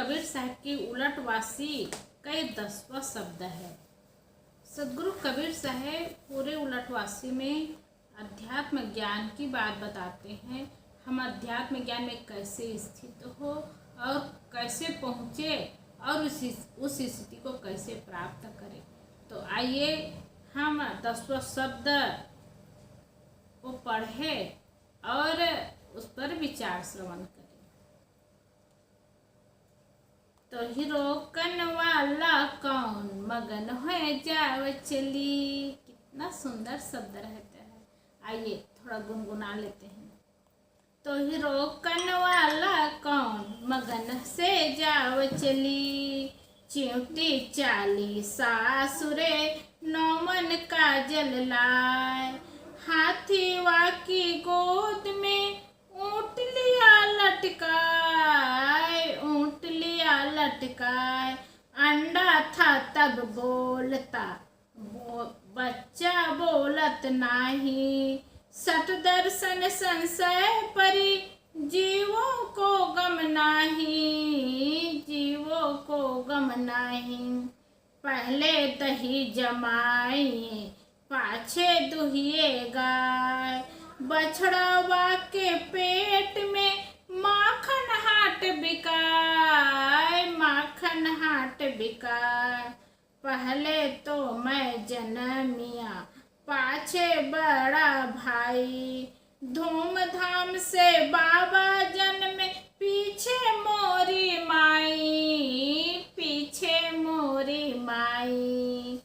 कबीर साहब की उलटवासी का ये 10वां शब्द है। सदगुरु कबीर साहब पूरे उलटवासी में अध्यात्म ज्ञान की बात बताते हैं। हम अध्यात्म ज्ञान में कैसे स्थित हो और कैसे पहुँचे और उस स्थिति को कैसे प्राप्त करें। तो आइए हम 10वां शब्द को पढ़े और उस पर विचार श्रवण करें। तो ही रोकन वाला कौन, मगन है जाव चली। कितना सुंदर शब्द रहता है। आइए थोड़ा गुनगुना लेते हैं। तो ही रोकन वाला कौन, मगन से जाव चली। चिंटी चाली सासुरे, नौमन काजल लाए। हाथी वाकी गोद में ऊँट लिया लटकाए, ऊँट लिया लटकाए। अंडा था तब बोलता, बच्चा बोलत नाही। सत दर्शन संशय परी, जीवों को गम नाही, जीवों को गम नाही। पहले दही जमाइए, पाछे दुहिए गाय। बछड़वा के पेट में माखन हाट बिकाए, माखन हाट बिकाए। पहले तो मैं जन्मिया, पाछे बड़ा भाई। धूमधाम से बाबा जन्मे, पीछे मोरी माई, पीछे मोरी माई।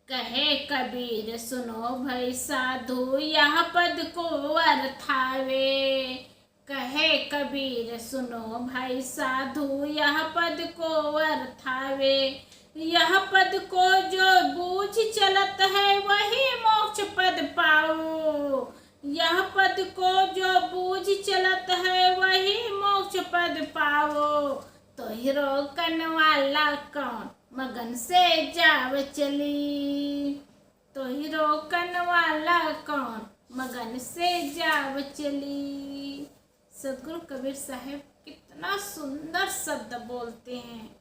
कहे कबीर सुनो भाई साधु, यह पद को अर्थावे। कहे कबीर सुनो भाई साधु, यह पद को अर्थावे। यह पद को जो बूझ चलत है, वही मोक्ष पद पाओ। यह पद को जो बूझ चलत है, वही मोक्ष पद पाओ। तो ही रोकन वाला कौन, मगन से जाव चली। तो ही रोकन वाला कौन, मगन से जाव चली। सदगुरु कबीर साहब कितना सुंदर शब्द बोलते हैं।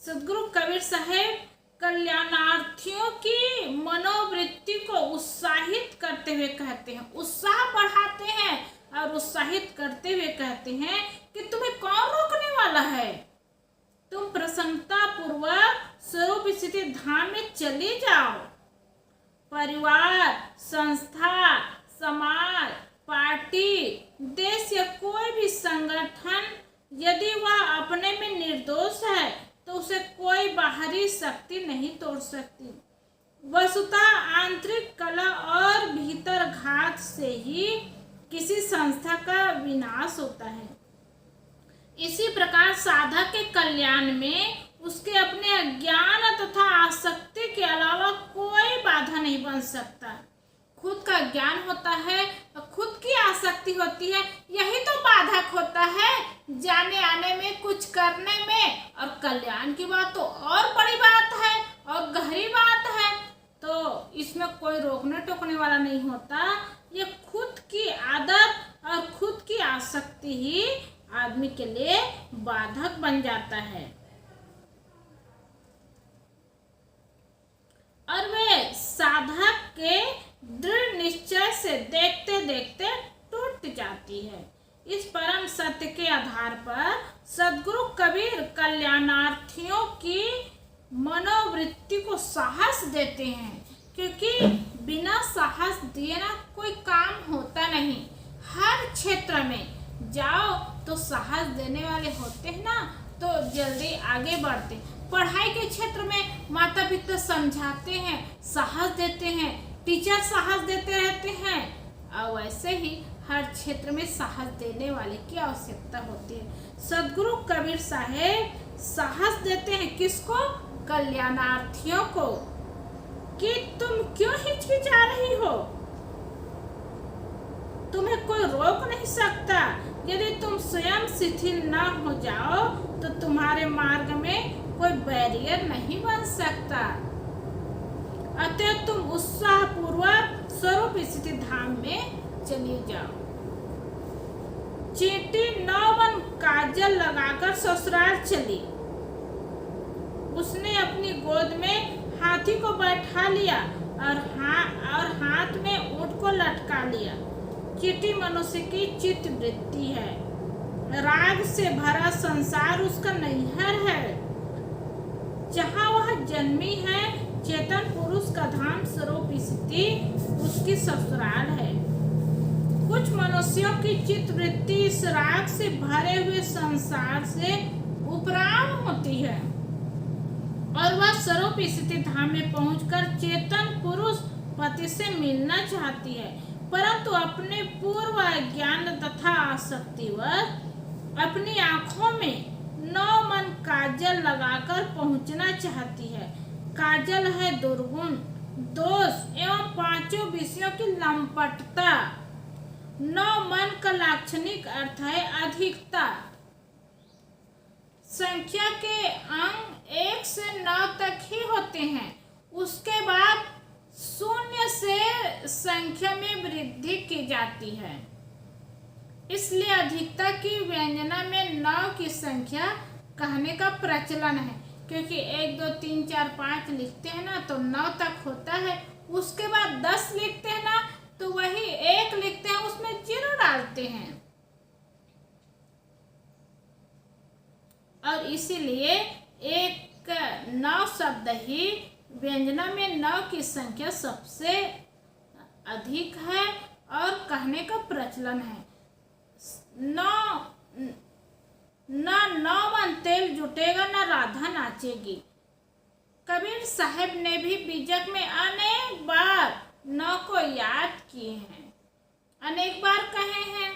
सदगुरु कबीर साहब कल्याणार्थियों की मनोवृत्ति को उत्साहित करते हुए कहते हैं, उत्साह बढ़ाते हैं और उत्साहित करते हुए कहते हैं कि तुम्हें कौन रोकने वाला है। तुम प्रसन्नता पूर्वक स्वरूप स्थिति धाम में चले जाओ। परिवार, संस्था, समाज, पार्टी, देश या कोई भी संगठन यदि वह अपने में निर्दोष है तो उसे कोई बाहरी शक्ति नहीं तोड़ सकती। वस्तुतः आंतरिक कलह और भीतर घात से ही किसी संस्था का विनाश होता है। इसी प्रकार साधक के कल्याण में उसके अपने अज्ञान तथा आसक्ति के अलावा कोई बाधा नहीं बन सकता। खुद का ज्ञान होता है और खुद की आसक्ति होती है, यही तो बाधक होता है जाने आने में, कुछ करने में। और कल्याण की बात तो और बड़ी बात है और गहरी बात है, तो इसमें कोई रोकने टोकने वाला नहीं होता। ये खुद की आदत और खुद की आसक्ति ही आदमी के लिए बाधक बन जाता है और वे साधक के दृढ़ निश्चय से देखते देखते टूट जाती है। इस परम सत्य के आधार पर सदगुरु कबीर कल्याणार्थियों की मनोवृत्ति को साहस देते हैं, क्योंकि बिना साहस दिए ना कोई काम होता नहीं। हर क्षेत्र में जाओ तो साहस देने वाले होते हैं ना, तो जल्दी आगे बढ़ते। पढ़ाई के क्षेत्र में माता पिता समझाते हैं, साहस देते हैं, टीचर साहस देते रहते हैं, और वैसे ही हर क्षेत्र में साहस देने वाले की आवश्यकता होती है। सदगुरु कबीर साहब साहस देते हैं किसको? कल्याणार्थियों को, कि तुम क्यों हिचकिचा रही हो, तुम्हें कोई रोक नहीं सकता। यदि तुम स्वयं शिथिल न हो जाओ तो तुम्हारे मार्ग में कोई बैरियर नहीं बन सकता। अतः तुम उत्साह पूर्वक स्वरूप स्थिति धाम में चली जाओ। चींटी नौवन काजल लगाकर ससुराल चली। उसने अपनी गोद में हाथी को बैठा लिया और हाथ में ऊंट को लटका लिया। चींटी मनुष्य की चित्त वृत्ति है। राग से भरा संसार उसका नैहर है। जहाँ वह जन्मी है, चेतन पुरुष का धाम स्वरूप स्थिति उसकी ससुराल है। कुछ मनुष्यों की चित्त वृत्ति इस राग से भरे हुए संसार से उपराम होती है और वह स्वरूप स्थिति धाम में पहुंचकर चेतन पुरुष पति से मिलना चाहती है, परंतु अपने पूर्व ज्ञान तथा आसक्तिवश अपनी आंखों में नौ मन काजल लगाकर पहुंचना चाहती है। काजल है दुर्गुण, दोष एवं पांचों विषयों की लंपटता। नौ मन का लाक्षणिक अर्थ है अधिकता। संख्या के अंक 1 से 9 तक ही होते हैं, उसके बाद शून्य से संख्या में वृद्धि की जाती है। इसलिए अधिकता की व्यंजना में 9 की संख्या कहने का प्रचलन है, क्योंकि 1 2 3 4 5 लिखते हैं ना तो 9 तक होता है। उसके बाद 10 लिखते हैं ना तो वही 1 लिखते हैं, उसमें 0 डालते हैं। और इसीलिए 9 शब्द ही व्यंजना में 9 की संख्या सबसे अधिक है और कहने का प्रचलन है। नौ मन तेल जुटेगा न राधा नाचेगी। कबीर साहब ने भी बीजक में अनेक बार 9 को याद किए हैं, अनेक बार कहे हैं।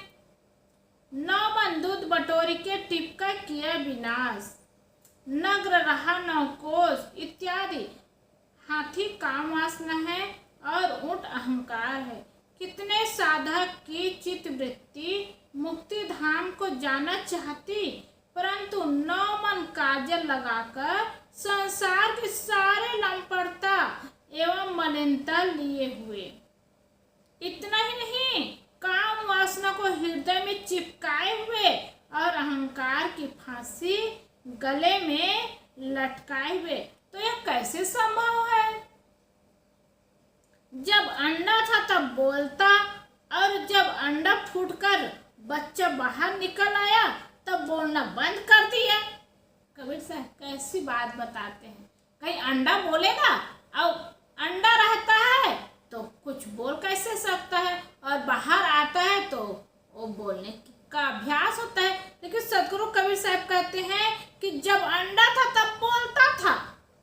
9 मन दूध बटोरी के टिपका किया विनाश, नग्र रहा 9 कोस इत्यादि। हाथी काम वासना है और ऊंट अहंकार है। कितने साधक की चित्त वृत्ति मुक्ति धाम को जाना चाहती, परंतु 9 मन काजल लगाकर संसार की सारे लंपटता एवं मलिनता लिए हुए। इतना ही नहीं, काम वासना को हृदय में चिपकाए हुए और अहंकार की फांसी गले में लटकाए हुए। तो यह कैसे संभव है? जब अंडा था तब बोलता, और जब अंडा फूटकर बच्चा बाहर निकल आया तब बोलना बंद कर दिया। कबीर साहब कैसी बात बताते हैं। कहीं अंडा बोलेगा और अंडा रहता है तो कुछ बोल कैसे सकता है, और बाहर आता है तो वो बोलने का अभ्यास होता है। लेकिन सदगुरु कबीर साहब कहते हैं कि जब अंडा था तब बोलता था,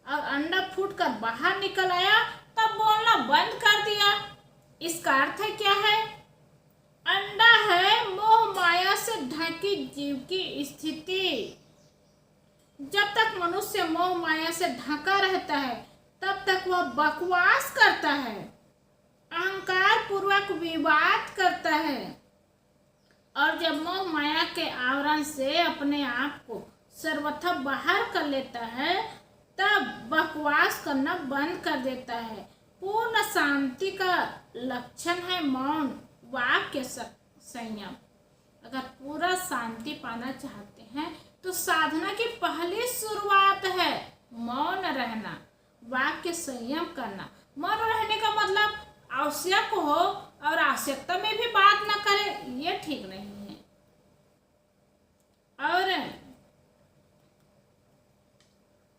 और अंडा फूटकर बाहर निकल आया तब बोलना बंद कर दिया। इसका अर्थ है क्या है? अंडा है मोह माया से ढकी जीव की स्थिति। जब तक मनुष्य मोह माया से ढका रहता है तब तक वह बकवास करता है, अहंकार पूर्वक विवाद करता है, और जब मोह माया के आवरण से अपने आप को सर्वथा बाहर कर लेता है तब बकवास करना बंद कर देता है। पूर्ण शांति का लक्षण है मौन, वाक्य संयम। अगर पूरा शांति पाना चाहते हैं तो साधना की पहली शुरुआत है मौन रहना, वाक्य संयम करना। मौन रहने का मतलब आवश्यक हो और आवश्यकता में भी बात न करे, ये ठीक नहीं है। और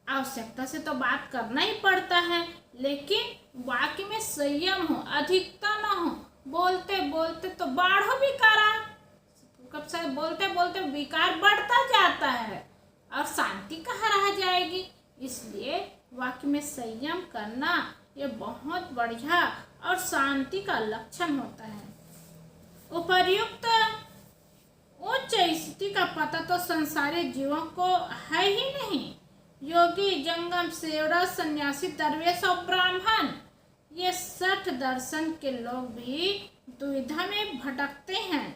आवश्यकता से तो बात करना ही पड़ता है, लेकिन वाक्य में संयम हो, अधिकता ना हो। बोलते बोलते तो बाढ़ो विकारा, कब से बोलते बोलते विकार बढ़ता जाता है और शांति कहाँ रह जाएगी। इसलिए वाक्य में संयम करना ये बहुत बढ़िया और शांति का लक्षण होता है। उपर्युक्त उच्च स्थिति का पता तो संसारी जीवों को है ही नहीं। योगी, जंगम, सेवड़ा, सन्यासी, दरवेश और ब्राह्मण, ये 60 दर्शन के लोग भी दुविधा में भटकते हैं।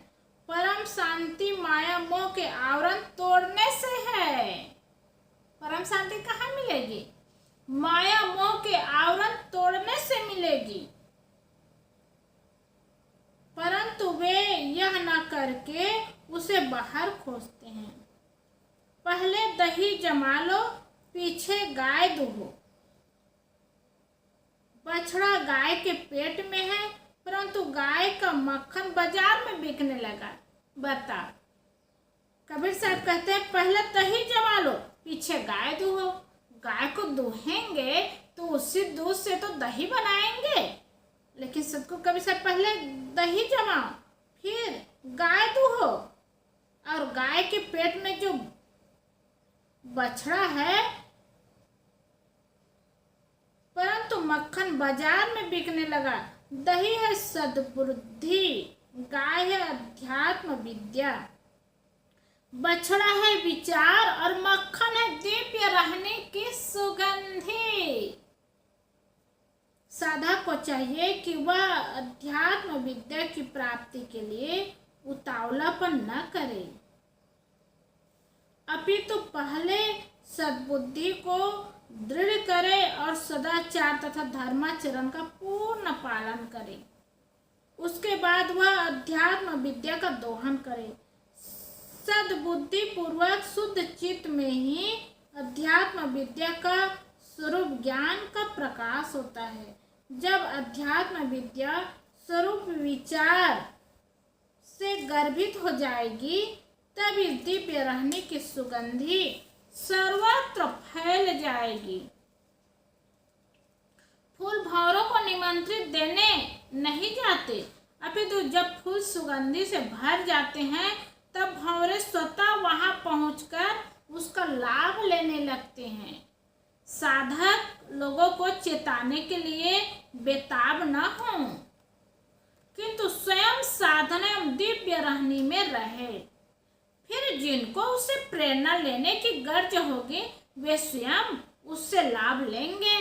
परम शांति माया मोह के आवरण तोड़ने से है। परम शांति कहाँ मिलेगी? माया मोह के आवरण तोड़ने से मिलेगी। परंतु वे यह न करके उसे बाहर खोजते हैं। पहले दही जमा लो, पीछे गाय दूहो। बछड़ा गाय के पेट में है, परंतु गाय का मक्खन बाजार में बिकने लगा। बता। कबीर साहब कहते हैं पहले दही जमा लो, पीछे गाय दूहो। गाय को दूहेंगे तो उसी दूध से तो दही बनाएंगे, लेकिन सतगुरु कबीर साहब पहले दही जमाओ, फिर गाय दूहो। और गाय के पेट में जो बछड़ा है, परंतु मक्खन बाजार में बिकने लगा। दही है सद्बुद्धि, गाय है अध्यात्म विद्या, बछड़ा है विचार और मक्खन है दिव्य रहने की सुगंधी। साधक को चाहिए कि वह अध्यात्म विद्या की प्राप्ति के लिए उतावलापन न करे, अपितु पहले सद्बुद्धि को दृढ़ करे और सदाचार तथा धर्माचरण का पूर्ण पालन करे। उसके बाद वह अध्यात्म विद्या का दोहन करे। सद्बुद्धि पूर्वक शुद्ध चित्त में ही अध्यात्म विद्या का स्वरूप ज्ञान का प्रकाश होता है। जब अध्यात्म विद्या स्वरूप विचार से गर्भित हो जाएगी, तब इस दिव्य रहने की सुगंधी सर्वत्र फैल जाएगी। फूल भंवरों को निमंत्रित देने नहीं जाते, अपितु जब फूल सुगंधी से भर जाते हैं, तब भंवरे स्वतः वहां पहुंचकर उसका लाभ लेने लगते हैं। साधक लोगों को चेताने के लिए बेताब न हो, किंतु स्वयं साधना एवं दिव्य रहनी में रहे। फिर जिनको उससे प्रेरणा लेने की गर्ज होगी, वे स्वयं उससे लाभ लेंगे।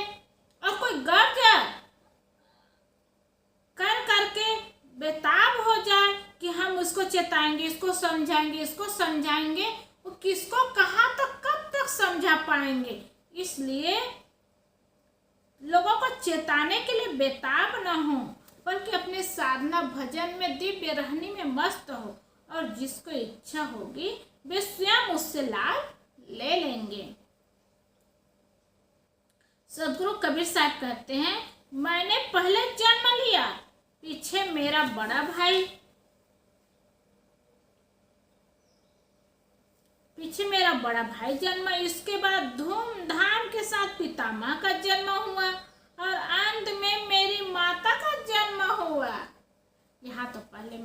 और कोई गर्ज कर करके बेताब हो जाए कि हम उसको चेताएंगे, इसको समझाएंगे, इसको समझाएंगे, वो किसको कहाँ तक कब तक समझा पाएंगे। इसलिए लोगों को चेताने के लिए बेताब न हो, बल्कि अपने साधना भजन में दिव्य रहनी में मस्त हो, और जिसको इच्छा होगी वे स्वयं उससे लाभ ले लेंगे। सदगुरु कबीर साहब कहते हैं, मैंने पहले जन्म लिया, पीछे मेरा बड़ा भाई, पीछे मेरा बड़ा भाई जन्मा। इसके बाद धूमधाम के साथ पितामह का जन्म हुआ, और अंत में मेरी माता का जन्म हुआ। यहाँ तो पहले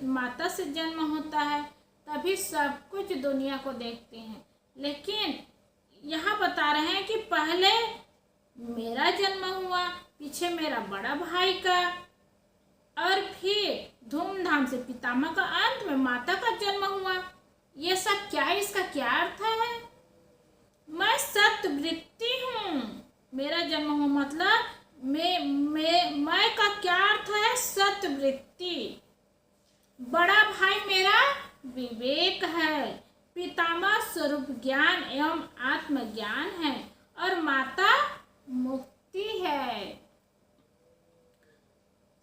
माता से जन्म होता है, तभी सब कुछ दुनिया को देखते हैं। लेकिन यहाँ बता रहे हैं कि पहले मेरा जन्म हुआ, पीछे मेरा बड़ा भाई का, और फिर धूमधाम से पितामह का, अंत में माता का जन्म हुआ। ये सब क्या है, इसका क्या अर्थ है? मैं सत्वृत्ति हूँ, मेरा जन्म हुआ मतलब मैं का क्या अर्थ है? सत्वृत्ति। बड़ा भाई मेरा विवेक है, पितामह स्वरूप ज्ञान एवं आत्मज्ञान है, और माता मुक्ति है।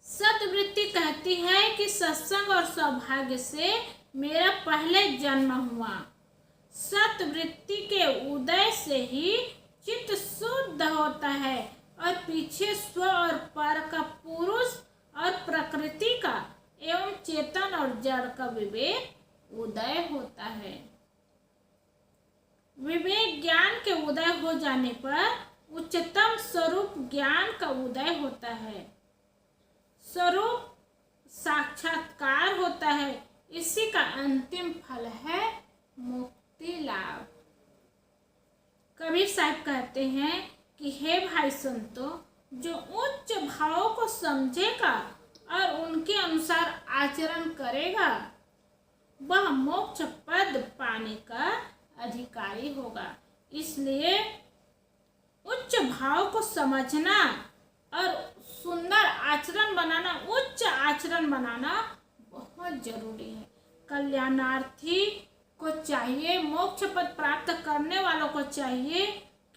सत्वृत्ति कहती है कि सत्संग और सौभाग्य से मेरा पहले जन्म हुआ। सत्वृत्ति के उदय से ही चित्त शुद्ध होता है, और पीछे स्व और पर का, पुरुष और प्रकृति का एवं चेतन और जड़ का विवेक उदय होता है। विवेक ज्ञान के उदय हो जाने पर उच्चतम स्वरूप ज्ञान का उदय होता है, स्वरूप साक्षात्कार होता है। इसी का अंतिम फल है मुक्ति लाभ। कबीर साहब कहते हैं कि हे भाई संतो, जो उच्च भावों को समझेगा और उनके अनुसार आचरण करेगा, वह मोक्ष पद पाने का अधिकारी होगा। इसलिए उच्च भाव को समझना और सुंदर आचरण बनाना, उच्च आचरण बनाना बहुत जरूरी है। कल्याणार्थी को चाहिए, मोक्ष पद प्राप्त करने वालों को चाहिए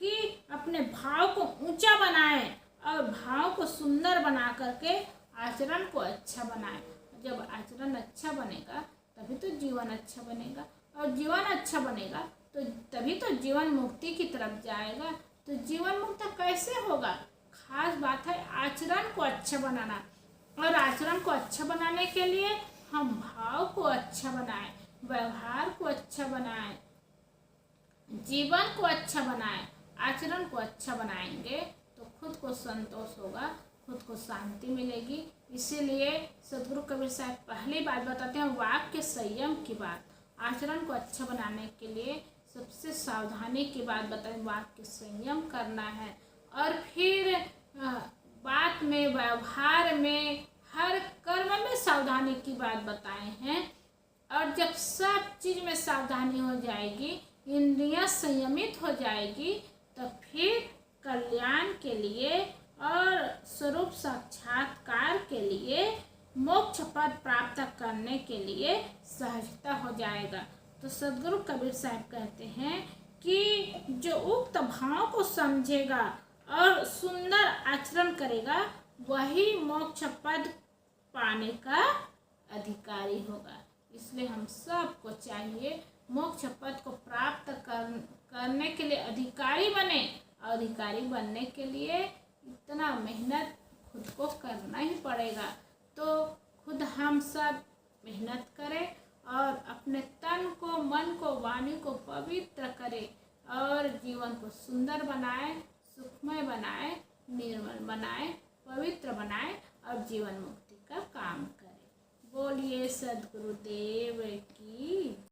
कि अपने भाव को ऊंचा बनाए और भाव को सुंदर बना करके आचरण को अच्छा बनाए। जब आचरण अच्छा बनेगा तभी तो जीवन अच्छा बनेगा, और जीवन अच्छा बनेगा तो तभी तो जीवन मुक्ति की तरफ जाएगा। तो जीवन मुक्त कैसे होगा? खास बात है आचरण को अच्छा बनाना, और आचरण को अच्छा बनाने के लिए हम भाव को अच्छा बनाएं, व्यवहार को अच्छा बनाएं, जीवन को अच्छा बनाएं। आचरण को अच्छा बनाएंगे तो खुद को संतोष होगा, खुद को शांति मिलेगी। इसीलिए सदगुरु कबीर साहब पहली बात बताते हैं वाक्य संयम की बात। आचरण को अच्छा बनाने के लिए सबसे सावधानी की बात बताएं, वाक्य संयम करना है। और फिर बात में, व्यवहार में, हर कर्म में सावधानी की बात बताए हैं। और जब सब चीज में सावधानी हो जाएगी, इंद्रियां संयमित हो जाएगी, तो फिर कल्याण के लिए और स्वरूप साक्षात्कार के लिए, मोक्ष पद प्राप्त करने के लिए सहजता हो जाएगा। तो सदगुरु कबीर साहब कहते हैं कि जो उक्त भाव को समझेगा और सुंदर आचरण करेगा, वही मोक्ष पद पाने का अधिकारी होगा। इसलिए हम सबको चाहिए मोक्ष पद को प्राप्त करने के लिए अधिकारी बने। अधिकारी बनने के लिए इतना मेहनत खुद को करना ही पड़ेगा। तो खुद हम सब मेहनत करें और अपने तन को, मन को, वाणी को पवित्र करें और जीवन को सुंदर बनाएं, सुखमय बनाएं, निर्मल बनाएं, पवित्र बनाएं और जीवन मुक्ति का काम करें। बोलिए सद्गुरुदेव की।